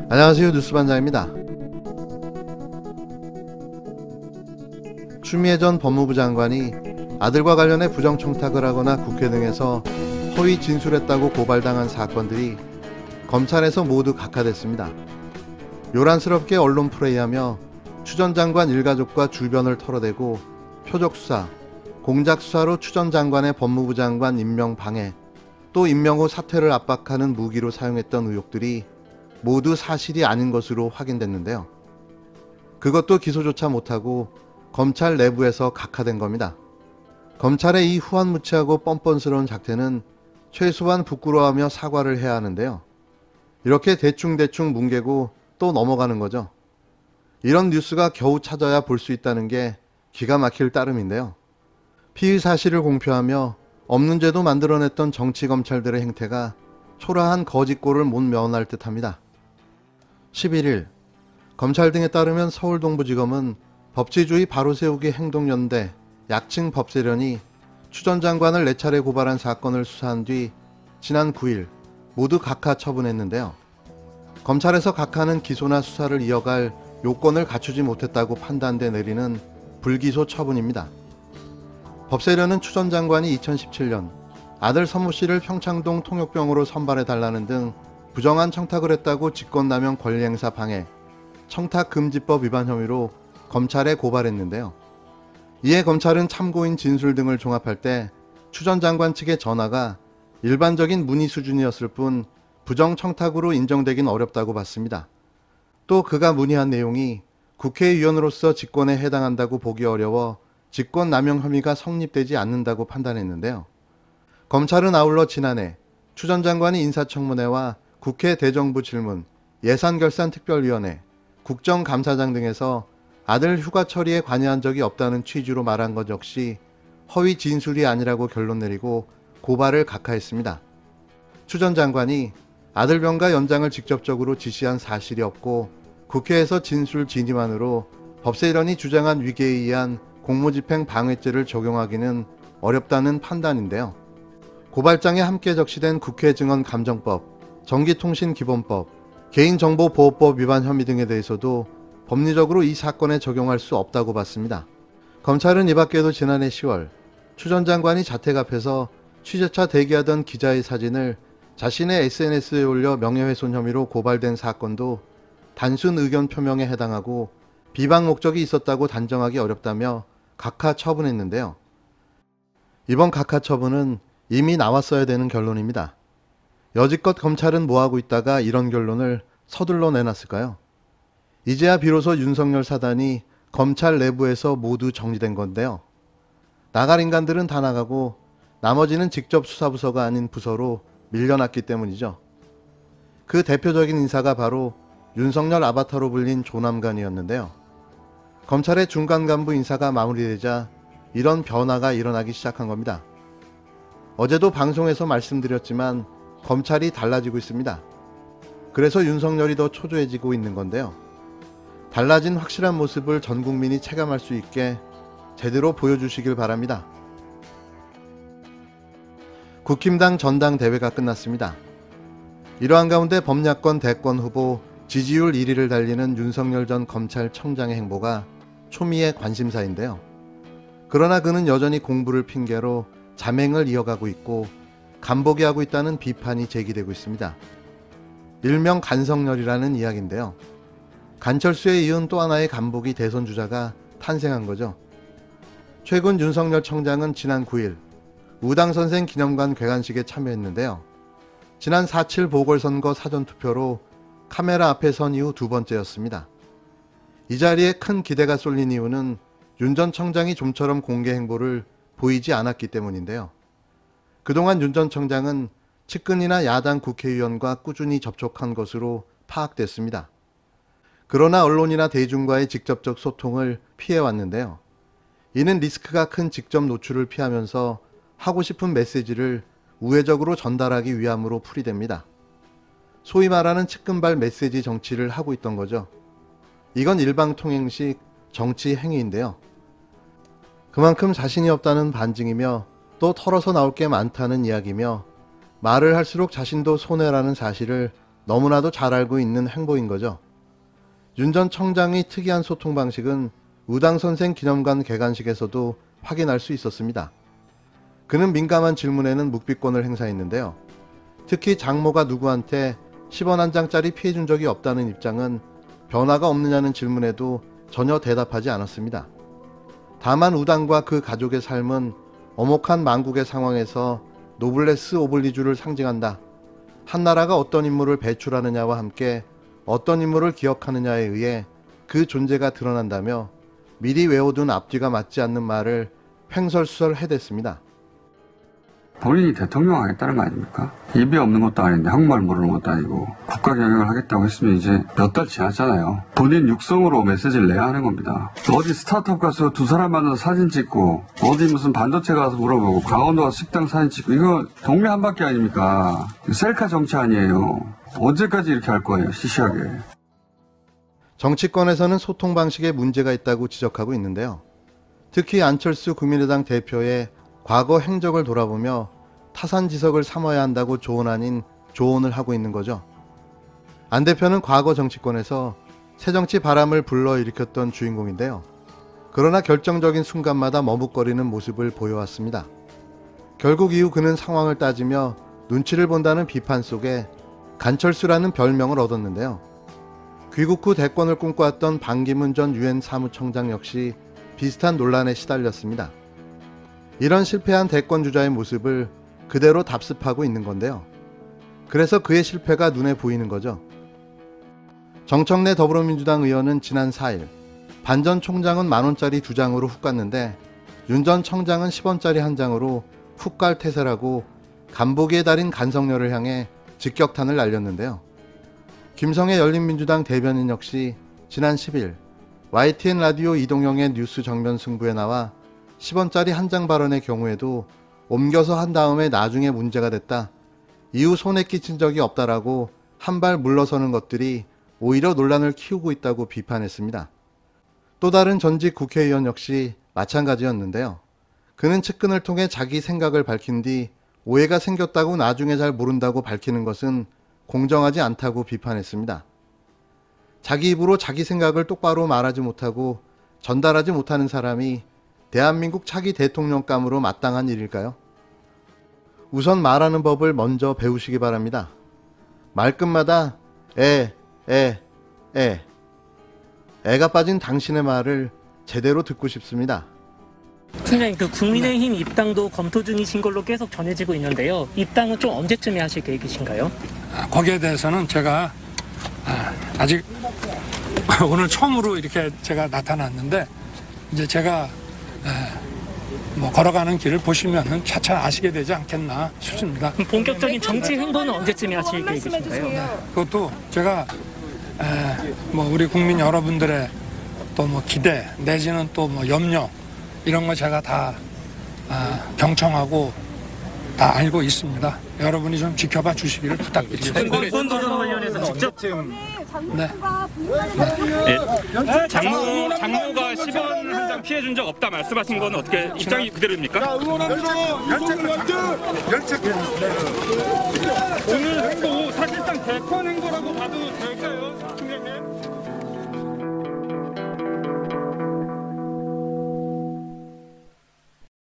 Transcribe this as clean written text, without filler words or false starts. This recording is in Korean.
안녕하세요, 뉴스반장입니다. 추미애 전 법무부 장관이 아들과 관련해 부정청탁을 하거나 국회 등에서 허위 진술했다고 고발당한 사건들이 검찰에서 모두 각하됐습니다. 요란스럽게 언론 플레이하며 추 전 장관 일가족과 주변을 털어대고 표적수사, 공작수사로 추 전 장관의 법무부 장관 임명 방해, 또 임명 후 사퇴를 압박하는 무기로 사용했던 의혹들이 모두 사실이 아닌 것으로 확인됐는데요. 그것도 기소조차 못하고 검찰 내부에서 각하된 겁니다. 검찰의 이 후한무치하고 뻔뻔스러운 작태는 최소한 부끄러워하며 사과를 해야 하는데요. 이렇게 대충대충 뭉개고 또 넘어가는 거죠. 이런 뉴스가 겨우 찾아야 볼 수 있다는 게 기가 막힐 따름인데요. 피의 사실을 공표하며 없는 죄도 만들어냈던 정치검찰들의 행태가 초라한 거짓골을 못 면할 듯합니다. 11일 검찰 등에 따르면 서울동부지검은 법치주의 바로세우기 행동연대 약칭 법세련이 추 전 장관을 4차례 고발한 사건을 수사한 뒤 지난 9일 모두 각하 처분했는데요. 검찰에서 각하는 기소나 수사를 이어갈 요건을 갖추지 못했다고 판단돼 내리는 불기소 처분입니다. 법세련은 추 전 장관이 2017년 아들 서모 씨를 평창동 통역병으로 선발해달라는 등 부정한 청탁을 했다고 직권남용 권리행사 방해, 청탁금지법 위반 혐의로 검찰에 고발했는데요. 이에 검찰은 참고인 진술 등을 종합할 때 추 전 장관 측의 전화가 일반적인 문의 수준이었을 뿐 부정청탁으로 인정되긴 어렵다고 봤습니다. 또 그가 문의한 내용이 국회의원으로서 직권에 해당한다고 보기 어려워 직권남용 혐의가 성립되지 않는다고 판단했는데요. 검찰은 아울러 지난해 추 전 장관이 인사청문회와 국회 대정부 질문, 예산결산특별위원회, 국정감사장 등에서 아들 휴가 처리에 관여한 적이 없다는 취지로 말한 것 역시 허위 진술이 아니라고 결론 내리고 고발을 각하했습니다. 추 전 장관이 아들 병가 연장을 직접적으로 지시한 사실이 없고 국회에서 진술 진위만으로 법세련이 주장한 위계에 의한 공무집행 방해죄를 적용하기는 어렵다는 판단인데요. 고발장에 함께 적시된 국회증언감정법, 전기통신기본법, 개인정보보호법 위반 혐의 등에 대해서도 법리적으로 이 사건에 적용할 수 없다고 봤습니다. 검찰은 이 밖에도 지난해 10월 추 전 장관이 자택 앞에서 취재차 대기하던 기자의 사진을 자신의 SNS에 올려 명예훼손 혐의로 고발된 사건도 단순 의견 표명에 해당하고 비방 목적이 있었다고 단정하기 어렵다며 각하 처분했는데요. 이번 각하 처분은 이미 나왔어야 되는 결론입니다. 여지껏 검찰은 뭐하고 있다가 이런 결론을 서둘러 내놨을까요? 이제야 비로소 윤석열 사단이 검찰 내부에서 모두 정리된 건데요. 나갈 인간들은 다 나가고 나머지는 직접 수사부서가 아닌 부서로 밀려났기 때문이죠. 그 대표적인 인사가 바로 윤석열 아바타로 불린 조남관이었는데요. 검찰의 중간 간부 인사가 마무리되자 이런 변화가 일어나기 시작한 겁니다. 어제도 방송에서 말씀드렸지만 검찰이 달라지고 있습니다. 그래서 윤석열이 더 초조해지고 있는 건데요. 달라진 확실한 모습을 전 국민이 체감할 수 있게 제대로 보여주시길 바랍니다. 국힘당 전당대회가 끝났습니다. 이러한 가운데 범야권 대권 후보 지지율 1위를 달리는 윤석열 전 검찰청장의 행보가 초미의 관심사인데요. 그러나 그는 여전히 공부를 핑계로 잠행을 이어가고 있고 간보기 하고 있다는 비판이 제기되고 있습니다. 일명 간석열이라는 이야기인데요. 간철수에 이은 또 하나의 간보기 대선 주자가 탄생한 거죠. 최근 윤석열 청장은 지난 9일 우당선생 기념관 개관식에 참여했는데요. 지난 4.7 보궐선거 사전투표로 카메라 앞에 선 이후 두 번째였습니다. 이 자리에 큰 기대가 쏠린 이유는 윤 전 청장이 좀처럼 공개 행보를 보이지 않았기 때문인데요. 그동안 윤 전 청장은 측근이나 야당 국회의원과 꾸준히 접촉한 것으로 파악됐습니다. 그러나 언론이나 대중과의 직접적 소통을 피해왔는데요. 이는 리스크가 큰 직접 노출을 피하면서 하고 싶은 메시지를 우회적으로 전달하기 위함으로 풀이됩니다. 소위 말하는 측근발 메시지 정치를 하고 있던 거죠. 이건 일방통행식 정치 행위인데요. 그만큼 자신이 없다는 반증이며 또 털어서 나올 게 많다는 이야기며 말을 할수록 자신도 손해라는 사실을 너무나도 잘 알고 있는 행보인 거죠. 윤 전 청장의 특이한 소통 방식은 우당선생 기념관 개관식에서도 확인할 수 있었습니다. 그는 민감한 질문에는 묵비권을 행사했는데요. 특히 장모가 누구한테 10원 한 장짜리 피해준 적이 없다는 입장은 변화가 없느냐는 질문에도 전혀 대답하지 않았습니다. 다만 우당과 그 가족의 삶은 엄혹한 망국의 상황에서 노블레스 오블리주를 상징한다. 한 나라가 어떤 인물을 배출하느냐와 함께 어떤 인물을 기억하느냐에 의해 그 존재가 드러난다며 미리 외워둔 앞뒤가 맞지 않는 말을 횡설수설 해댔습니다. 본인이 대통령 하겠다는 거 아닙니까? 입이 없는 것도 아닌데 한국말 모르는 것도 아니고 국가 경영을 하겠다고 했으면 이제 몇 달 지났잖아요. 본인 육성으로 메시지를 내야 하는 겁니다. 어디 스타트업 가서 두 사람 만나서 사진 찍고 어디 무슨 반도체 가서 물어보고 강원도 가서 식당 사진 찍고 이거 동네 한 바퀴 아닙니까? 셀카 정치 아니에요. 언제까지 이렇게 할 거예요, 시시하게. 정치권에서는 소통 방식에 문제가 있다고 지적하고 있는데요. 특히 안철수 국민의당 대표의 과거 행적을 돌아보며 타산지석을 삼아야 한다고 조언 아닌 조언을 하고 있는 거죠. 안 대표는 과거 정치권에서 새정치 바람을 불러일으켰던 주인공인데요. 그러나 결정적인 순간마다 머뭇거리는 모습을 보여왔습니다. 결국 이후 그는 상황을 따지며 눈치를 본다는 비판 속에 간철수라는 별명을 얻었는데요. 귀국 후 대권을 꿈꿔왔던 반기문 전 유엔 사무총장 역시 비슷한 논란에 시달렸습니다. 이런 실패한 대권 주자의 모습을 그대로 답습하고 있는 건데요. 그래서 그의 실패가 눈에 보이는 거죠. 정청래 더불어민주당 의원은 지난 4일 반 전 총장은 만원짜리 2장으로 훅 갔는데 윤 전 청장은 10원짜리 1장으로 훅 갈 태세라고 간보기의 달인 간성녀를 향해 직격탄을 날렸는데요. 김성애 열린민주당 대변인 역시 지난 10일 YTN 라디오 이동영의 뉴스 정면 승부에 나와 10원짜리 1장 발언의 경우에도 옮겨서 한 다음에 나중에 문제가 됐다. 이후 손에 끼친 적이 없다라고 한 발 물러서는 것들이 오히려 논란을 키우고 있다고 비판했습니다. 또 다른 전직 국회의원 역시 마찬가지였는데요. 그는 측근을 통해 자기 생각을 밝힌 뒤 오해가 생겼다고 나중에 잘 모른다고 밝히는 것은 공정하지 않다고 비판했습니다. 자기 입으로 자기 생각을 똑바로 말하지 못하고 전달하지 못하는 사람이 대한민국 차기 대통령감으로 마땅한 일일까요? 우선 말하는 법을 먼저 배우시기 바랍니다. 말끝마다 애가 빠진 당신의 말을 제대로 듣고 싶습니다. 총장님, 그 국민의힘 입당도 검토 중이신 걸로 계속 전해지고 있는데요. 입당은 좀 언제쯤에 하실 계획이신가요? 거기에 대해서는 제가 아직 오늘 처음으로 이렇게 제가 나타났는데 이제 제가 걸어가는 길을 보시면은 차차 아시게 되지 않겠나 싶습니다. 그럼 본격적인 정치 행보는 언제쯤에 하실 계획이신가요? 그것도 제가 우리 국민 여러분들의 또 기대 내지는 또 염려 이런 거 제가 다 경청하고 다 알고 있습니다. 여러분이 좀 지켜봐 주시기를 부탁드리겠습니다. 권도전 관련해서 직접 장모가 10원 한 장 피해 준 적 없다 말씀하신 건 어떻게 입장이 그대로입니까? 오늘 행보 사실상 대권 행보라고 봐도